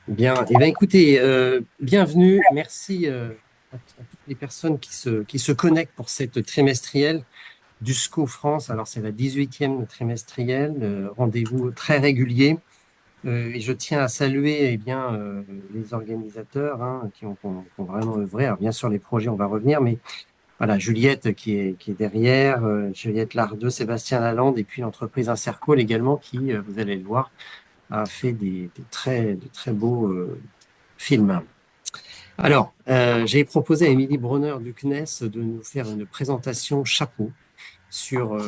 Bien, eh bien écoutez, bienvenue, merci à toutes les personnes qui se connectent pour cette trimestrielle du SCO France. Alors c'est la 18e trimestrielle, rendez-vous très régulier. Et je tiens à saluer les organisateurs qui ont vraiment œuvré. Alors bien sûr, les projets, on va revenir, mais voilà, Juliette qui est derrière, Juliette Lardeux, Sébastien Lalande, et puis l'entreprise Insercol également, qui, vous allez le voir, a fait de très beaux films. Alors, j'ai proposé à Émilie Bronner du CNES de nous faire une présentation chapeau sur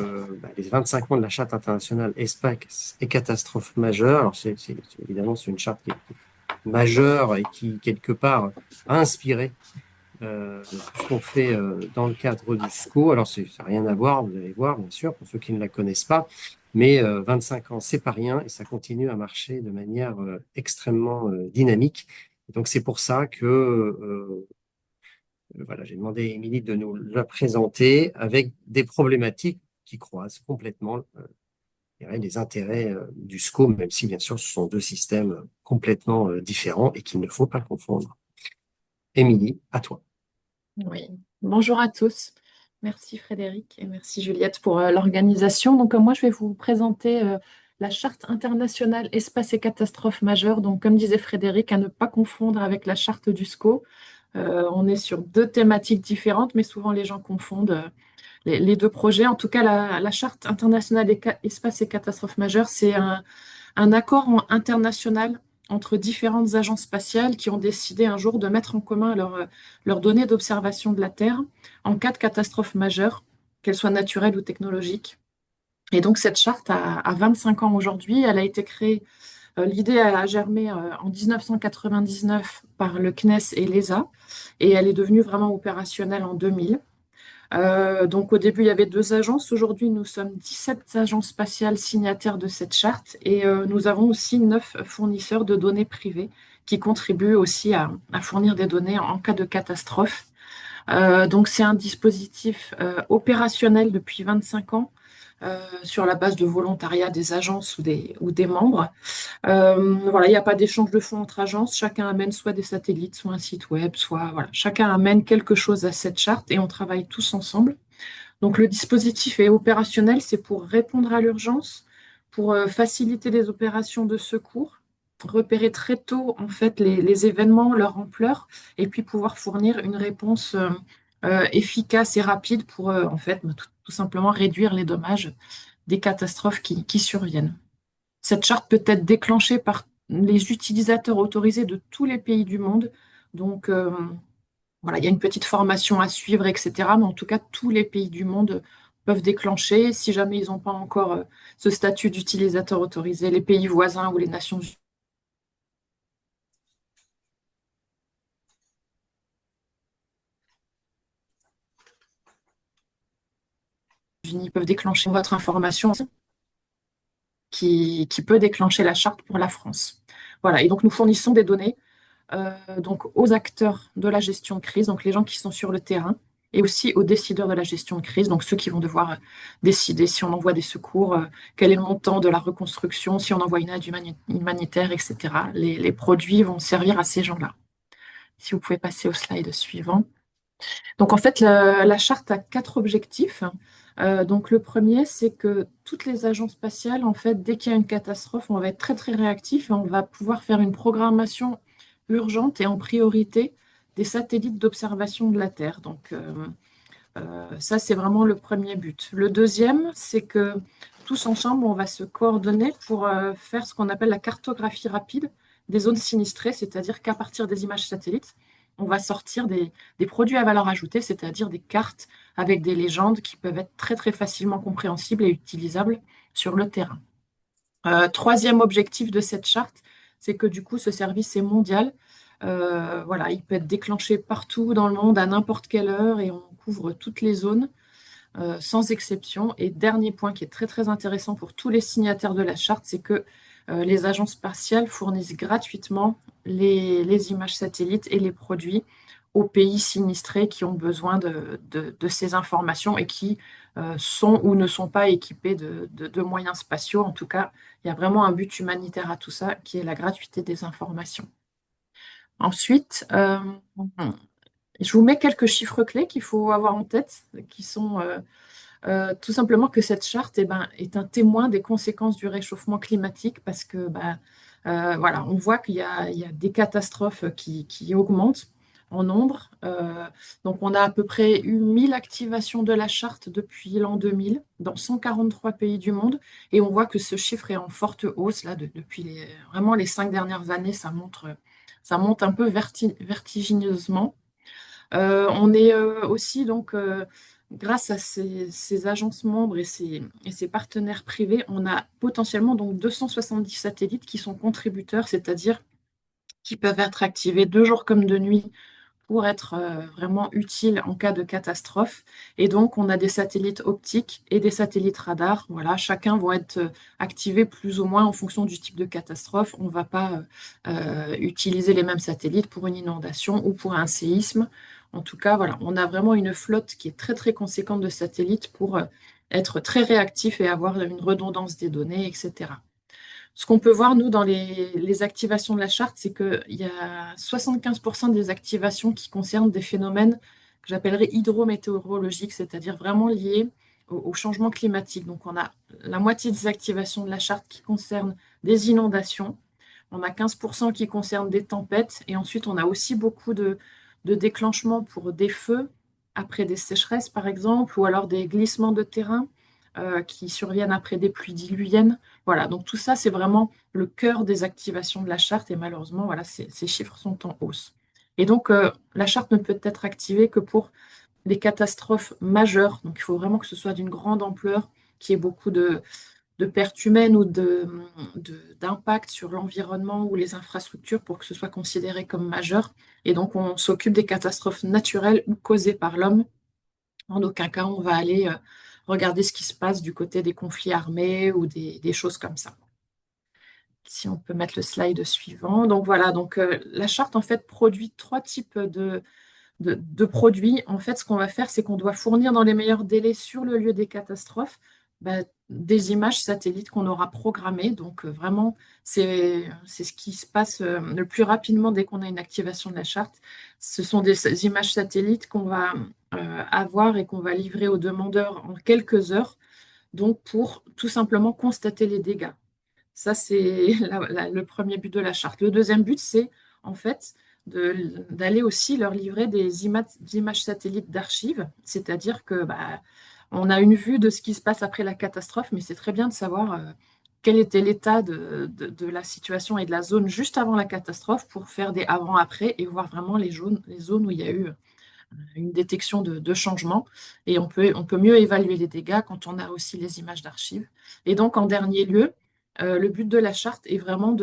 les 25 ans de la Charte internationale espace et catastrophes majeures. Alors, évidemment, c'est une charte qui est majeure et qui, quelque part, a inspiré tout ce qu'on fait dans le cadre du SCO. Alors, ça n'a rien à voir, vous allez voir, bien sûr, pour ceux qui ne la connaissent pas. Mais 25 ans, c'est pas rien et ça continue à marcher de manière extrêmement dynamique. Et donc, c'est pour ça que voilà, j'ai demandé à Émilie de nous la présenter avec des problématiques qui croisent complètement je dirais, les intérêts du SCO, même si, bien sûr, ce sont deux systèmes complètement différents et qu'il ne faut pas confondre. Émilie, à toi. Oui, bonjour à tous. Merci Frédéric et merci Juliette pour l'organisation. Donc, moi, je vais vous présenter la Charte internationale espace et catastrophes majeures. Donc, comme disait Frédéric, à ne pas confondre avec la charte du SCO. On est sur deux thématiques différentes, mais souvent les gens confondent les deux projets. En tout cas, la Charte internationale espace et catastrophes majeures, c'est un accord international entre différentes agences spatiales qui ont décidé un jour de mettre en commun leurs données d'observation de la Terre en cas de catastrophe majeure, qu'elle soit naturelle ou technologique. Et donc cette charte a 25 ans aujourd'hui. Elle a été créée, l'idée a germé en 1999 par le CNES et l'ESA, et elle est devenue vraiment opérationnelle en 2000. Donc au début, il y avait deux agences. Aujourd'hui, nous sommes 17 agences spatiales signataires de cette charte et nous avons aussi 9 fournisseurs de données privées qui contribuent aussi à fournir des données en cas de catastrophe. Donc c'est un dispositif opérationnel depuis 25 ans sur la base de volontariat des agences ou des membres. Voilà, il n'y a pas d'échange de fonds entre agences. Chacun amène soit des satellites, soit un site web, soit voilà, chacun amène quelque chose à cette charte et on travaille tous ensemble. Donc le dispositif est opérationnel, c'est pour répondre à l'urgence, pour faciliter les opérations de secours, repérer très tôt en fait les événements, leur ampleur, et puis pouvoir fournir une réponse efficace et rapide pour en fait tout simplement réduire les dommages des catastrophes qui surviennent. Cette charte peut être déclenchée par les utilisateurs autorisés de tous les pays du monde. Donc, voilà, il y a une petite formation à suivre, etc. Mais en tout cas, tous les pays du monde peuvent déclencher. Si jamais ils n'ont pas encore ce statut d'utilisateur autorisé, les pays voisins ou les Nations Unies peuvent déclencher votre information qui peut déclencher la charte pour la France. Voilà, et donc nous fournissons des données donc aux acteurs de la gestion de crise, donc les gens qui sont sur le terrain, et aussi aux décideurs de la gestion de crise, donc ceux qui vont devoir décider si on envoie des secours, quel est le montant de la reconstruction, si on envoie une aide humanitaire, etc. Les produits vont servir à ces gens-là. Si vous pouvez passer au slide suivant. Donc en fait, la charte a quatre objectifs. Donc le premier, c'est que toutes les agences spatiales, en fait, dès qu'il y a une catastrophe, on va être très très réactif et on va pouvoir faire une programmation urgente et en priorité des satellites d'observation de la Terre. Donc ça, c'est vraiment le premier but. Le deuxième, c'est que tous ensemble, on va se coordonner pour faire ce qu'on appelle la cartographie rapide des zones sinistrées, c'est-à-dire qu'à partir des images satellites, on va sortir des produits à valeur ajoutée, c'est-à-dire des cartes avec des légendes qui peuvent être très très facilement compréhensibles et utilisables sur le terrain. Troisième objectif de cette charte, c'est que du coup, ce service est mondial. Voilà, il peut être déclenché partout dans le monde à n'importe quelle heure et on couvre toutes les zones sans exception. Et dernier point qui est très très intéressant pour tous les signataires de la charte, c'est que les agences spatiales fournissent gratuitement les images satellites et les produits aux pays sinistrés qui ont besoin de ces informations et qui sont ou ne sont pas équipés de moyens spatiaux. En tout cas, il y a vraiment un but humanitaire à tout ça qui est la gratuité des informations. Ensuite, je vous mets quelques chiffres clés qu'il faut avoir en tête, qui sont tout simplement que cette charte est un témoin des conséquences du réchauffement climatique parce que voilà, on voit il y a des catastrophes qui augmentent en nombre. Donc on a à peu près eu 1000 activations de la charte depuis l'an 2000 dans 143 pays du monde et on voit que ce chiffre est en forte hausse là, depuis vraiment les 5 dernières années, ça monte un peu vertigineusement. On est aussi donc, grâce à ces agences membres et ces partenaires privés, on a potentiellement donc 270 satellites qui sont contributeurs, c'est-à-dire qui peuvent être activés de jour comme de nuit pour être vraiment utiles en cas de catastrophe. Et donc, on a des satellites optiques et des satellites radars. Voilà, chacun va être activé plus ou moins en fonction du type de catastrophe. On ne va pas utiliser les mêmes satellites pour une inondation ou pour un séisme. En tout cas, voilà, on a vraiment une flotte qui est très, très conséquente de satellites pour être très réactif et avoir une redondance des données, etc. Ce qu'on peut voir, nous, dans les activations de la charte, c'est qu'il y a 75% des activations qui concernent des phénomènes que j'appellerais hydrométéorologiques, c'est-à-dire vraiment liés au changement climatique. Donc, on a la moitié des activations de la charte qui concernent des inondations, on a 15% qui concernent des tempêtes, et ensuite, on a aussi beaucoup de déclenchements pour des feux, après des sécheresses, par exemple, ou alors des glissements de terrain qui surviennent après des pluies diluviennes. Voilà, donc tout ça, c'est vraiment le cœur des activations de la charte et malheureusement, voilà, ces chiffres sont en hausse. Et donc, la charte ne peut être activée que pour des catastrophes majeures. Donc, il faut vraiment que ce soit d'une grande ampleur, qu'il y ait beaucoup de pertes humaines ou d'impact sur l'environnement ou les infrastructures pour que ce soit considéré comme majeur. Et donc, on s'occupe des catastrophes naturelles ou causées par l'homme. En aucun cas, on va aller regarder ce qui se passe du côté des conflits armés ou des choses comme ça. Si on peut mettre le slide suivant. Donc voilà, donc la charte en fait produit trois types de produits. En fait, ce qu'on va faire, c'est qu'on doit fournir dans les meilleurs délais sur le lieu des catastrophes des images satellites qu'on aura programmées. Donc vraiment, c'est ce qui se passe le plus rapidement dès qu'on a une activation de la charte. Ce sont des images satellites qu'on va avoir et qu'on va livrer aux demandeurs en quelques heures, donc pour tout simplement constater les dégâts. Ça, c'est le premier but de la charte. Le deuxième but, c'est en fait d'aller aussi leur livrer des images satellites d'archives, c'est-à-dire que on a une vue de ce qui se passe après la catastrophe, mais c'est très bien de savoir quel était l'état de la situation et de la zone juste avant la catastrophe pour faire des avant-après et voir vraiment les zones où il y a eu une détection de changement. Et on peut mieux évaluer les dégâts quand on a aussi les images d'archives. Et donc, en dernier lieu, le but de la charte est vraiment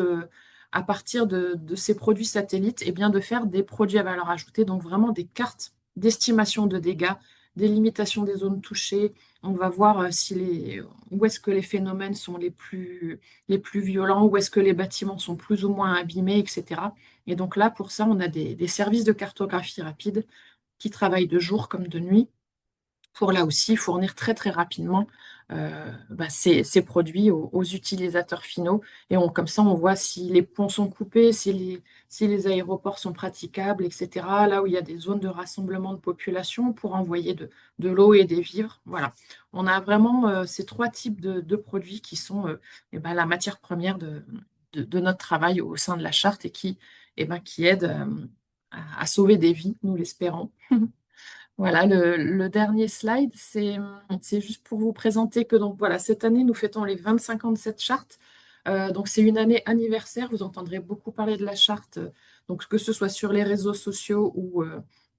à partir de ces produits satellites, et bien de faire des produits à valeur ajoutée, donc vraiment des cartes d'estimation de dégâts, des limitations des zones touchées. On va voir où est-ce que les phénomènes sont les plus violents, où est-ce que les bâtiments sont plus ou moins abîmés, etc. Et donc là, pour ça, on a des services de cartographie rapide qui travaillent de jour comme de nuit pour là aussi fournir très très rapidement ces produits aux utilisateurs finaux. Et comme ça, on voit si les ponts sont coupés, si les aéroports sont praticables, etc. Là où il y a des zones de rassemblement de population pour envoyer de l'eau et des vivres. Voilà. On a vraiment ces trois types de produits qui sont la matière première de notre travail au sein de la charte et qui aident à sauver des vies, nous l'espérons. Voilà, le dernier slide, c'est juste pour vous présenter que donc voilà, cette année, nous fêtons les 25 ans de cette charte. Donc c'est une année anniversaire, vous entendrez beaucoup parler de la charte, donc que ce soit sur les réseaux sociaux ou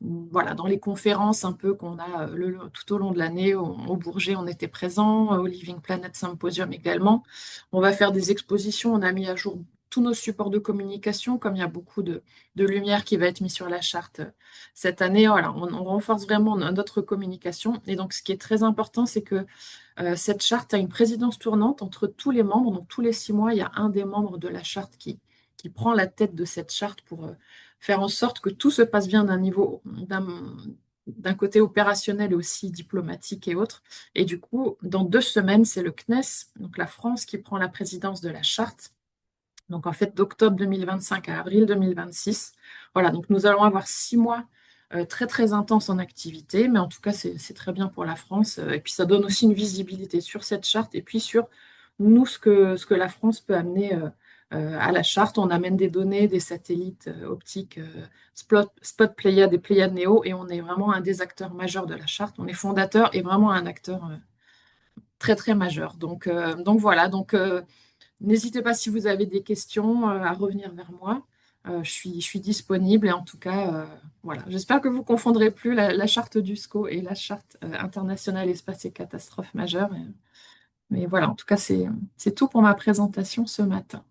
voilà, dans les conférences un peu qu'on a tout au long de l'année. Au Bourget, on était présent, au Living Planet Symposium également. On va faire des expositions, on a mis à jour tous nos supports de communication, comme il y a beaucoup de lumière qui va être mise sur la charte cette année. Voilà, on renforce vraiment notre communication. Et donc, ce qui est très important, c'est que cette charte a une présidence tournante entre tous les membres. Donc, tous les 6 mois, il y a un des membres de la charte qui prend la tête de cette charte pour faire en sorte que tout se passe bien d'un côté opérationnel et aussi diplomatique et autres. Et du coup, dans 2 semaines, c'est le CNES, donc la France, qui prend la présidence de la charte. Donc en fait d'octobre 2025 à avril 2026. Voilà, donc nous allons avoir 6 mois très très intenses en activité, mais en tout cas c'est très bien pour la France. Et puis ça donne aussi une visibilité sur cette charte et puis sur nous ce que la France peut amener à la charte. On amène des données, des satellites optiques, Spot Pléiades et Pléiades Néo, et on est vraiment un des acteurs majeurs de la charte. On est fondateur et vraiment un acteur très très majeur. Donc voilà, n'hésitez pas si vous avez des questions à revenir vers moi. Je suis disponible et en tout cas, voilà. J'espère que vous ne confondrez plus la charte du SCO et la charte internationale espace et catastrophes majeures. Mais voilà, en tout cas, c'est tout pour ma présentation ce matin.